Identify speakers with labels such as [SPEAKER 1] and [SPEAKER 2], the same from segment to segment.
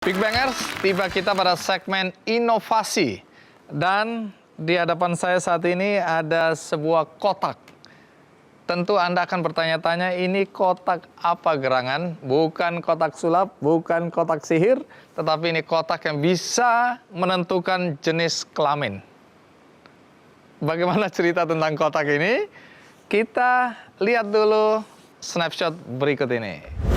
[SPEAKER 1] Big Bangers, tiba kita pada segmen inovasi. Dan di hadapan saya saat ini ada sebuah kotak. Tentu Anda akan bertanya-tanya, ini kotak apa gerangan? Bukan kotak sulap, bukan kotak sihir, tetapi ini kotak yang bisa menentukan jenis kelamin. Bagaimana cerita tentang kotak ini? Kita lihat dulu snapshot berikut ini.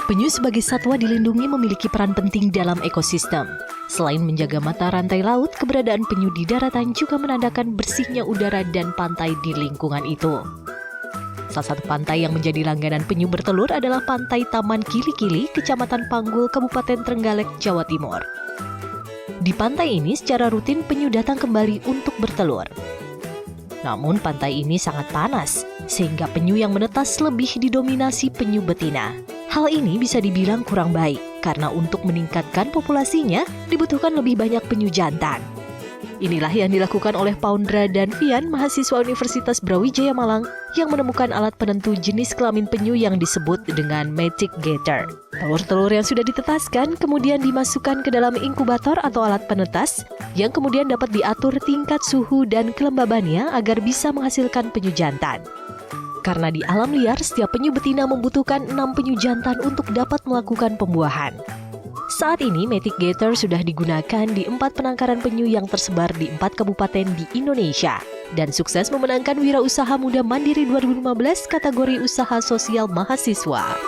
[SPEAKER 2] Penyu sebagai satwa dilindungi memiliki peran penting dalam ekosistem. Selain menjaga mata rantai laut, keberadaan penyu di daratan juga menandakan bersihnya udara dan pantai di lingkungan itu. Salah satu pantai yang menjadi langganan penyu bertelur adalah Pantai Taman Kili-Kili, Kecamatan Panggul, Kabupaten Trenggalek, Jawa Timur. Di pantai ini secara rutin penyu datang kembali untuk bertelur. Namun pantai ini sangat panas, sehingga penyu yang menetas lebih didominasi penyu betina. Hal ini bisa dibilang kurang baik, karena untuk meningkatkan populasinya dibutuhkan lebih banyak penyu jantan. Inilah yang dilakukan oleh Paundra dan Vian, mahasiswa Universitas Brawijaya Malang, yang menemukan alat penentu jenis kelamin penyu yang disebut dengan Magic Gator. Telur-telur yang sudah ditetaskan kemudian dimasukkan ke dalam inkubator atau alat penetas, yang kemudian dapat diatur tingkat suhu dan kelembabannya agar bisa menghasilkan penyu jantan. Karena di alam liar, setiap penyu betina membutuhkan 6 penyu jantan untuk dapat melakukan pembuahan. Saat ini, Magic Gator sudah digunakan di 4 penangkaran penyu yang tersebar di 4 kabupaten di Indonesia, dan sukses memenangkan Wirausaha Muda Mandiri 2015 kategori usaha sosial mahasiswa.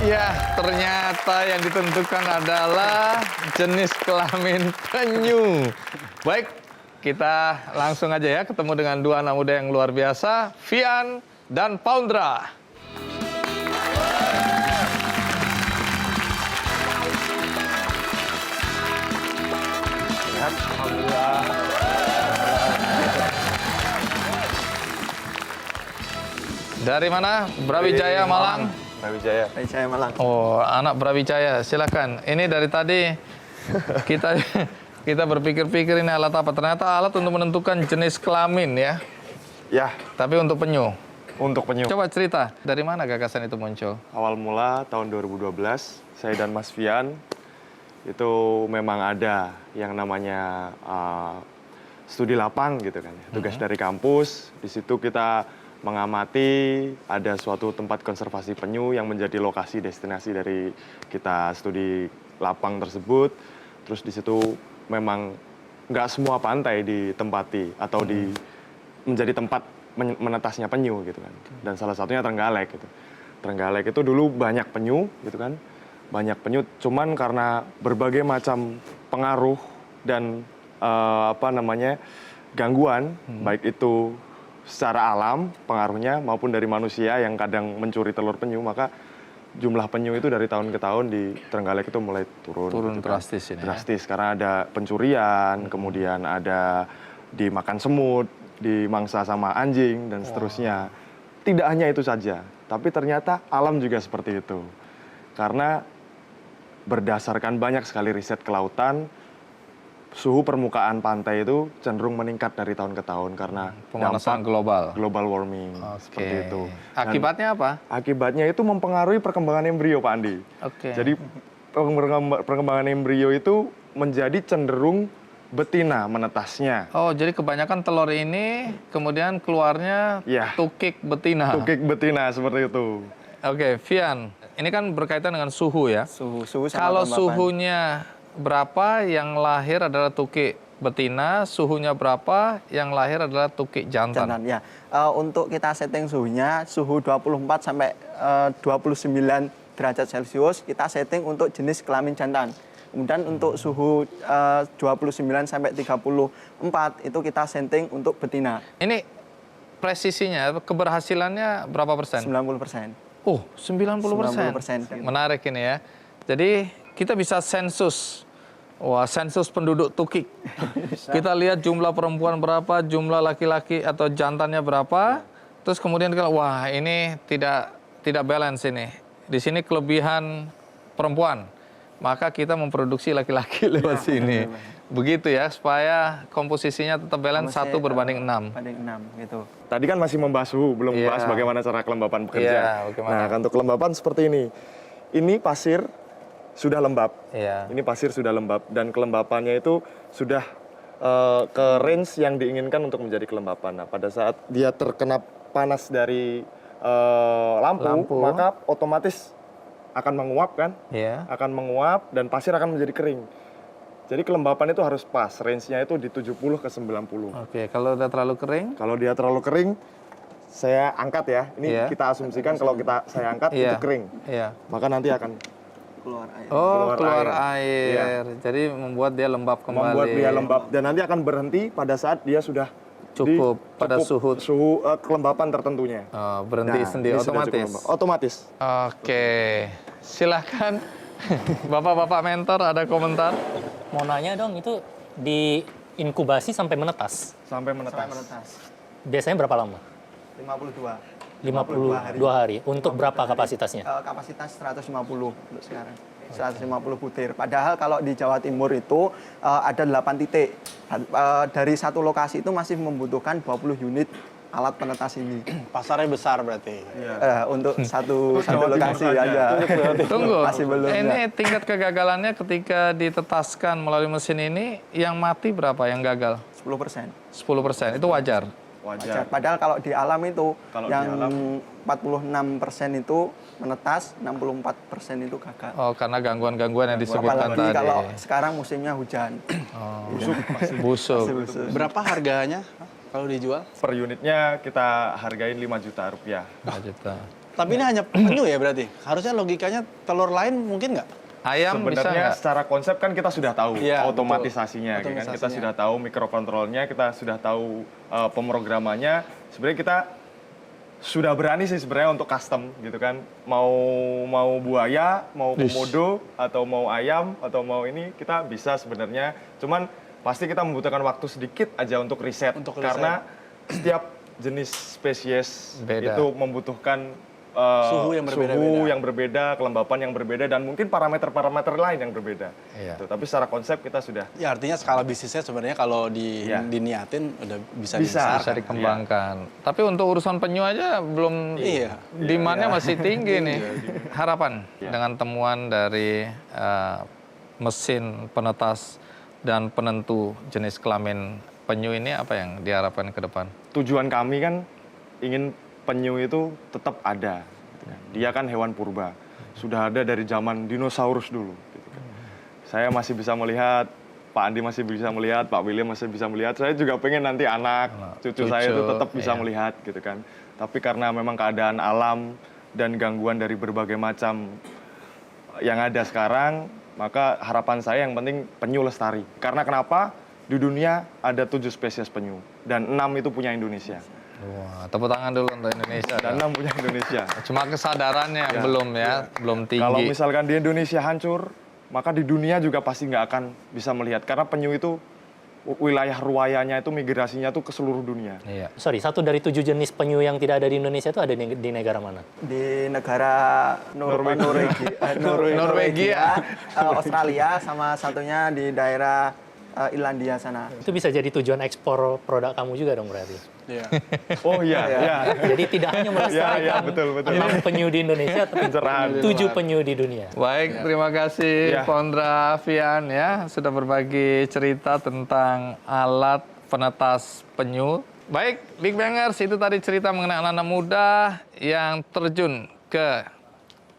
[SPEAKER 1] Ya, ternyata yang ditentukan adalah jenis kelamin penyu. Baik. Kita langsung aja ya ketemu dengan dua anak muda yang luar biasa, Vian dan Paundra. Alhamdulillah. Dari mana? Brawijaya, Malang.
[SPEAKER 3] Brawijaya Malang.
[SPEAKER 1] Oh, anak Brawijaya, silakan. Ini dari tadi kita berpikir-pikir ini alat apa. Ternyata alat untuk menentukan jenis kelamin ya.
[SPEAKER 3] Ya.
[SPEAKER 1] Tapi untuk penyu.
[SPEAKER 3] Untuk penyu.
[SPEAKER 1] Coba cerita, dari mana gagasan itu muncul?
[SPEAKER 3] Awal mula tahun 2012, saya dan Mas Vian itu memang ada yang namanya studi lapang gitu kan. Tugas dari kampus, di situ kita mengamati ada suatu tempat konservasi penyu yang menjadi lokasi destinasi dari kita studi lapang tersebut. Terus di situ memang nggak semua pantai ditempati atau menjadi tempat menetasnya penyu gitu kan. Dan salah satunya Trenggalek gitu. Trenggalek itu dulu banyak penyu gitu kan. Banyak penyu, cuman karena berbagai macam pengaruh dan gangguan, baik itu secara alam pengaruhnya maupun dari manusia yang kadang mencuri telur penyu, maka jumlah penyu itu dari tahun ke tahun di Trenggalek itu mulai turun gitu kan.
[SPEAKER 1] Drastis ini.
[SPEAKER 3] Drastis karena ada pencurian, kemudian ada dimakan semut, dimangsa sama anjing dan seterusnya. Tidak hanya itu saja, tapi ternyata alam juga seperti itu. Karena berdasarkan banyak sekali riset kelautan, suhu permukaan pantai itu cenderung meningkat dari tahun ke tahun karena
[SPEAKER 1] pemanasan global
[SPEAKER 3] warming. Seperti itu.
[SPEAKER 1] Akibatnya apa?
[SPEAKER 3] Akibatnya itu mempengaruhi perkembangan embrio, Pak Andi. Jadi perkembangan embrio itu menjadi cenderung betina menetasnya.
[SPEAKER 1] Oh, jadi kebanyakan telur ini kemudian keluarnya tukik betina.
[SPEAKER 3] Tukik betina seperti itu.
[SPEAKER 1] Oke, Vian, ini kan berkaitan dengan suhu ya.
[SPEAKER 4] Suhu sama
[SPEAKER 1] kalau
[SPEAKER 4] kelembapan.
[SPEAKER 1] Suhunya berapa, yang lahir adalah tukik betina, suhunya berapa, yang lahir adalah tukik jantan.
[SPEAKER 4] Ya. Untuk kita setting suhunya, suhu 24 sampai 29 derajat Celcius, kita setting untuk jenis kelamin jantan. Kemudian untuk suhu 29 sampai 34 itu kita setting untuk betina.
[SPEAKER 1] Ini presisinya, keberhasilannya berapa persen?
[SPEAKER 4] 90%.
[SPEAKER 1] Oh, 90%. Menarik ini ya. Jadi kita bisa sensus. Wah, sensus penduduk tukik. Kita lihat jumlah perempuan berapa, jumlah laki-laki atau jantannya berapa. Terus kemudian wah, ini tidak balance ini. Di sini kelebihan perempuan. Maka kita memproduksi laki-laki lewat sini. begitu ya, supaya komposisinya tetap balance
[SPEAKER 4] Masih,
[SPEAKER 1] 1:6.
[SPEAKER 4] Banding 6 gitu.
[SPEAKER 3] Tadi kan masih membahas suhu, belum
[SPEAKER 1] Iya.
[SPEAKER 3] membahas bagaimana cara kelembapan bekerja.
[SPEAKER 1] Iya, bagaimana?
[SPEAKER 3] Nah, untuk kelembapan seperti ini. Ini pasir sudah lembab.
[SPEAKER 1] Iya.
[SPEAKER 3] Ini pasir sudah lembab dan kelembapannya itu sudah ke range yang diinginkan untuk menjadi kelembapan. Nah, pada saat dia terkena panas dari lampu, maka otomatis akan menguap kan?
[SPEAKER 1] Iya.
[SPEAKER 3] Akan menguap dan pasir akan menjadi kering. Jadi kelembapan itu harus pas, range-nya itu di 70 ke 90.
[SPEAKER 1] Oke, kalau udah terlalu kering,
[SPEAKER 3] Kalau dia terlalu kering, saya angkat ya. Ini
[SPEAKER 1] Iya.
[SPEAKER 3] kita asumsikan kalau saya angkat
[SPEAKER 1] Iya.
[SPEAKER 3] itu kering.
[SPEAKER 1] iya.
[SPEAKER 3] Maka nanti akan
[SPEAKER 4] Keluar air.
[SPEAKER 1] Oh,
[SPEAKER 3] Keluar
[SPEAKER 1] keluar
[SPEAKER 3] air.
[SPEAKER 1] air. Jadi membuat dia lembab kembali.
[SPEAKER 3] membuat dia lembab dan nanti akan berhenti pada saat dia sudah
[SPEAKER 1] Cukup pada suhu.
[SPEAKER 3] kelembapan tertentunya.
[SPEAKER 1] Oh, berhenti
[SPEAKER 3] Nah,
[SPEAKER 1] sendiri
[SPEAKER 3] ini sudah cukup
[SPEAKER 1] otomatis.
[SPEAKER 3] lembab. Otomatis.
[SPEAKER 1] Oke, silakan. Bapak-bapak mentor ada komentar?
[SPEAKER 5] Mau nanya dong, itu di inkubasi sampai menetas.
[SPEAKER 3] Sampai
[SPEAKER 4] Sampai
[SPEAKER 3] menetas.
[SPEAKER 4] menetas.
[SPEAKER 5] Biasanya berapa lama?
[SPEAKER 4] 52.
[SPEAKER 5] 52 hari. Untuk berapa kapasitasnya?
[SPEAKER 4] Kapasitas 150 untuk sekarang. 150 butir. Padahal kalau di Jawa Timur itu ada 8 titik. Dari satu lokasi itu masih membutuhkan 20 unit alat penetas ini.
[SPEAKER 6] Pasarnya besar berarti.
[SPEAKER 4] Untuk satu lokasi aja.
[SPEAKER 1] Tunggu,
[SPEAKER 4] Masih belum.
[SPEAKER 1] ini tingkat kegagalannya ketika ditetaskan melalui mesin ini, yang mati berapa yang gagal?
[SPEAKER 4] 10%.
[SPEAKER 1] 10%, itu wajar.
[SPEAKER 3] Wajar.
[SPEAKER 4] Padahal kalau di alam itu
[SPEAKER 3] Kalau di
[SPEAKER 4] yang
[SPEAKER 3] alam-
[SPEAKER 4] 46% itu menetas, 64% itu gagal.
[SPEAKER 1] Oh, karena gangguan-gangguan yang disebutkan
[SPEAKER 4] Apalagi
[SPEAKER 1] tadi.
[SPEAKER 4] kalau sekarang musimnya hujan.
[SPEAKER 1] Oh, busuk.
[SPEAKER 6] Berapa harganya kalau dijual?
[SPEAKER 3] Per unitnya kita hargain 5 juta rupiah.
[SPEAKER 1] 5 juta.
[SPEAKER 6] Tapi ini hanya penyu ya berarti? Harusnya logikanya telur lain mungkin nggak?
[SPEAKER 1] Ayam bisa
[SPEAKER 3] Sebenarnya
[SPEAKER 1] nggak?
[SPEAKER 3] secara konsep kan kita sudah tahu
[SPEAKER 6] Iya,
[SPEAKER 3] otomatisasinya,
[SPEAKER 6] betul.
[SPEAKER 3] gitu kan? Kita
[SPEAKER 6] Otomatisasinya.
[SPEAKER 3] sudah tahu mikrokontrolnya, kita sudah tahu pemrogramannya. Sebenarnya kita sudah berani sih sebenarnya untuk custom gitu kan. Mau buaya, mau komodo, atau mau ayam, atau mau ini kita bisa sebenarnya. Cuman pasti kita membutuhkan waktu sedikit aja untuk riset,
[SPEAKER 6] Untuk riset.
[SPEAKER 3] karena setiap jenis spesies
[SPEAKER 1] Beda.
[SPEAKER 3] itu membutuhkan
[SPEAKER 6] Suhu yang berbeda-beda.
[SPEAKER 3] suhu yang berbeda, kelembapan yang berbeda, dan mungkin parameter-parameter lain yang berbeda.
[SPEAKER 1] Iya.
[SPEAKER 3] Gitu. Tapi secara konsep kita sudah
[SPEAKER 6] Ya artinya skala bisnisnya sebenarnya kalau
[SPEAKER 3] Iya.
[SPEAKER 6] diniatin udah bisa
[SPEAKER 3] Bisa.
[SPEAKER 1] Bisa dikembangkan. Tapi untuk urusan penyu aja belum,
[SPEAKER 6] Iya.
[SPEAKER 1] demand-nya masih tinggi nih. Harapan dengan temuan dari mesin penetas dan penentu jenis kelamin penyu ini, apa yang diharapkan ke depan?
[SPEAKER 3] tujuan kami kan ingin penyu itu tetap ada. Gitu kan. Dia kan hewan purba, sudah ada dari zaman dinosaurus dulu. Gitu kan. Saya masih bisa melihat, Pak Andi masih bisa melihat, Pak William masih bisa melihat. Saya juga pengen nanti anak, cucu saya itu tetap bisa
[SPEAKER 1] iya.
[SPEAKER 3] melihat, gitu kan. Tapi karena memang keadaan alam dan gangguan dari berbagai macam yang ada sekarang, maka harapan saya yang penting penyu lestari. Karena kenapa? Di dunia ada 7 spesies penyu dan 6 itu punya Indonesia.
[SPEAKER 1] Wah, tepuk tangan dulu untuk Indonesia.
[SPEAKER 3] Dan 6 punya Indonesia.
[SPEAKER 1] Cuma kesadarannya yang belum ya, belum tinggi.
[SPEAKER 3] Kalau misalkan di Indonesia hancur, maka di dunia juga pasti nggak akan bisa melihat. Karena penyu itu wilayah ruwayanya itu migrasinya tuh ke seluruh dunia.
[SPEAKER 1] Iya.
[SPEAKER 5] Sorry, 1 dari 7 jenis penyu yang tidak ada di Indonesia itu ada di negara mana?
[SPEAKER 4] Di negara Norwegia, Australia, sama satunya di daerah Irlandia sana.
[SPEAKER 5] Itu bisa jadi tujuan ekspor produk kamu juga dong berarti.
[SPEAKER 6] Iya.
[SPEAKER 3] Oh iya, iya.
[SPEAKER 5] Jadi tidak hanya melestarikan
[SPEAKER 3] Iya, betul.
[SPEAKER 5] 6 penyu di Indonesia, tapi
[SPEAKER 3] Pencerahan.
[SPEAKER 5] 7 penyu di dunia.
[SPEAKER 1] Baik, terima kasih
[SPEAKER 3] Ya.
[SPEAKER 1] Pondra Fian ya sudah berbagi cerita tentang alat penetas penyu. Baik, Big Bangers, itu tadi cerita mengenai anak-anak muda yang terjun ke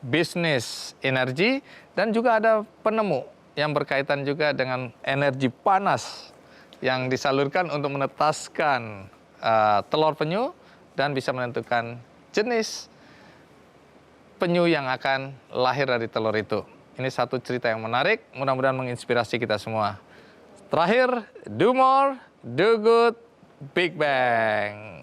[SPEAKER 1] bisnis energi dan juga ada penemu yang berkaitan juga dengan energi panas yang disalurkan untuk menetaskan telur penyu dan bisa menentukan jenis penyu yang akan lahir dari telur itu. Ini satu cerita yang menarik, mudah-mudahan menginspirasi kita semua. Terakhir, do more, do good, Big Bang.